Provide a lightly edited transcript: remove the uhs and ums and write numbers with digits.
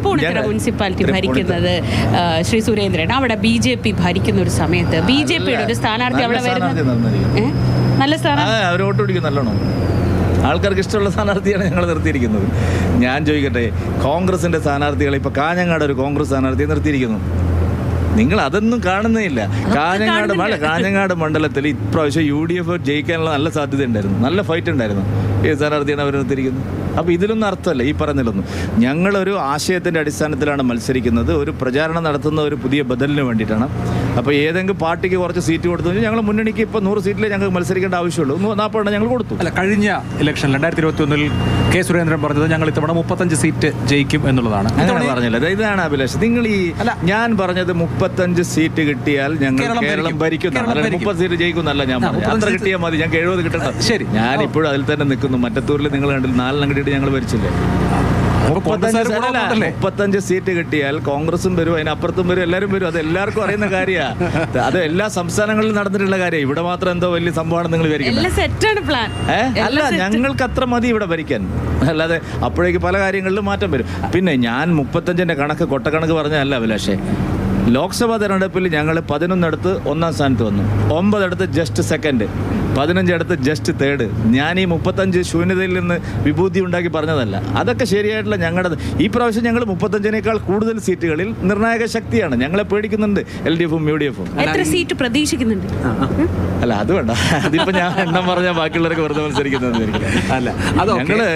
Tripunithura municipality ഭരിക്കുന്നത് ശ്രീ സുരേന്ദ്രൻ, അവിടെ BJP ഭരിക്കുന്ന ഒരു സമയത്ത് BJPയുടെ ഒരു സ്ഥാനാർത്ഥി അവിടെ വരുന്നത് നല്ല സ്ഥാനാർത്ഥി, അവർ വോട്ട് പിടിക്കും നല്ലോണം. ആൾക്കാർക്ക് ഇഷ്ടമുള്ള സ്ഥാനാർത്ഥിയാണ് ഞങ്ങൾ നിർത്തിയിരിക്കുന്നത്. ഞാൻ ചോദിക്കട്ടെ, കോൺഗ്രസിൻ്റെ സ്ഥാനാർത്ഥികളെ ഇപ്പോൾ കാഞ്ഞങ്ങാട് ഒരു കോൺഗ്രസ് സ്ഥാനാർത്ഥിയെ നിർത്തിയിരിക്കുന്നു. നിങ്ങൾ അതൊന്നും കാണുന്നേ ഇല്ല. കാഞ്ഞങ്ങാട് മണ്ഡലത്തിൽ ഇപ്രാവശ്യം UDF ജയിക്കാനുള്ള നല്ല സാധ്യത ഉണ്ടായിരുന്നു, നല്ല ഫൈറ്റ് ഉണ്ടായിരുന്നു. ഏത് സ്ഥാനാർത്ഥിയാണ് അവർ നിർത്തിയിരിക്കുന്നത്? അപ്പോൾ ഇതിലൊന്നും അർത്ഥമല്ല ഈ പറഞ്ഞതിലൊന്നും. ഞങ്ങളൊരു ആശയത്തിൻ്റെ അടിസ്ഥാനത്തിലാണ് മത്സരിക്കുന്നത്, ഒരു പ്രചാരണം നടത്തുന്ന ഒരു പുതിയ ബദലിന് വേണ്ടിയിട്ടാണ്. അപ്പോൾ ഏതെങ്കിലും പാർട്ടിക്ക് കുറച്ച് സീറ്റ് കൊടുത്തു കഴിഞ്ഞാൽ ഞങ്ങൾ മുന്നണിക്ക് ഇപ്പോൾ 100 സീറ്റിൽ ഞങ്ങൾക്ക് മത്സരിക്കേണ്ട ആവശ്യമുള്ളൂ. 40 ഞങ്ങൾ കൊടുത്തു. അല്ല, കഴിഞ്ഞ ഇലക്ഷൻ 2021 കെ സുരേന്ദ്രൻ പറഞ്ഞത് ഞങ്ങൾ ഇത്തവണ 35 സീറ്റ് ജയിക്കും എന്നുള്ളതാണ്. അങ്ങനെ പറഞ്ഞില്ല. ഇതാണ് അഭിലാഷ്, നിങ്ങൾ ഈ ഞാൻ പറഞ്ഞത് 35 സീറ്റ് കിട്ടിയാൽ ഞങ്ങൾ കേരളം ഭരിക്കുന്നു, 30 സീറ്റ് ജയിക്കുന്നല്ല ഞാൻ പറഞ്ഞു. അത്ര കിട്ടിയാൽ മതി, ഞങ്ങൾക്ക് 70 കിട്ടണം. ശരി, ഞാൻ ഇപ്പോഴും അതിൽ തന്നെ നിൽക്കുന്നു. മറ്റത്തൂരിൽ നിങ്ങൾ കണ്ടില്ല, 4 കിട്ടിയിട്ട് ഞങ്ങൾ ഭരിച്ചില്ലേ. 35 സീറ്റ് കിട്ടിയാൽ കോൺഗ്രസും വരും, അതിനപ്പുറത്തും വരും, എല്ലാവരും വരും. അത് എല്ലാവർക്കും അറിയുന്ന കാര്യമാണ്. അത് എല്ലാ സംസ്ഥാനങ്ങളിലും നടന്നിട്ടുള്ള കാര്യം. ഇവിടെ മാത്രം എന്തോ വലിയ സംഭവമാണ് നിങ്ങൾ വിചാരിക്കുന്നത്. അല്ല, ഞങ്ങൾക്ക് അത്ര മതി ഇവിടെ ഭരിക്കാൻ. അല്ലാതെ അപ്പോഴേക്ക് പല കാര്യങ്ങളിലും മാറ്റം വരും. പിന്നെ ഞാൻ 35-ന്റെ കണക്ക് കൊട്ടക്കണക്ക് പറഞ്ഞതല്ല അഭിലാഷേ. ലോക്സഭാ തെരഞ്ഞെടുപ്പിൽ ഞങ്ങൾ 11 അടുത്ത് 1ാം സ്ഥാനത്ത് വന്നു, 9 അടുത്ത് ജസ്റ്റ് സെക്കൻഡ്, 15 അടുത്ത് ജസ്റ്റ് തേർഡ്. ഞാൻ ഈ 35 ശൂന്യതയിൽ നിന്ന് വിഭൂതി ഉണ്ടാക്കി പറഞ്ഞതല്ല. അതൊക്കെ ശരിയായിട്ടുള്ള ഞങ്ങളുടെ ഈ പ്രാവശ്യം ഞങ്ങൾ 35-നേക്കാൾ കൂടുതൽ സീറ്റുകളിൽ നിർണായക ശക്തിയാണ്. ഞങ്ങളെ പേടിക്കുന്നുണ്ട് LDF-ഉം UDF-ഉം. എത്ര സീറ്റ് പ്രതീക്ഷിക്കുന്നുണ്ട്? അല്ല, അത് വേണ്ട. അതിപ്പോ ഞാൻ എണ്ണം പറഞ്ഞാൽ ബാക്കിയുള്ളവർക്ക് വെറുതെ മത്സരിക്കുന്നത്. അല്ല, അത് ഞങ്ങള്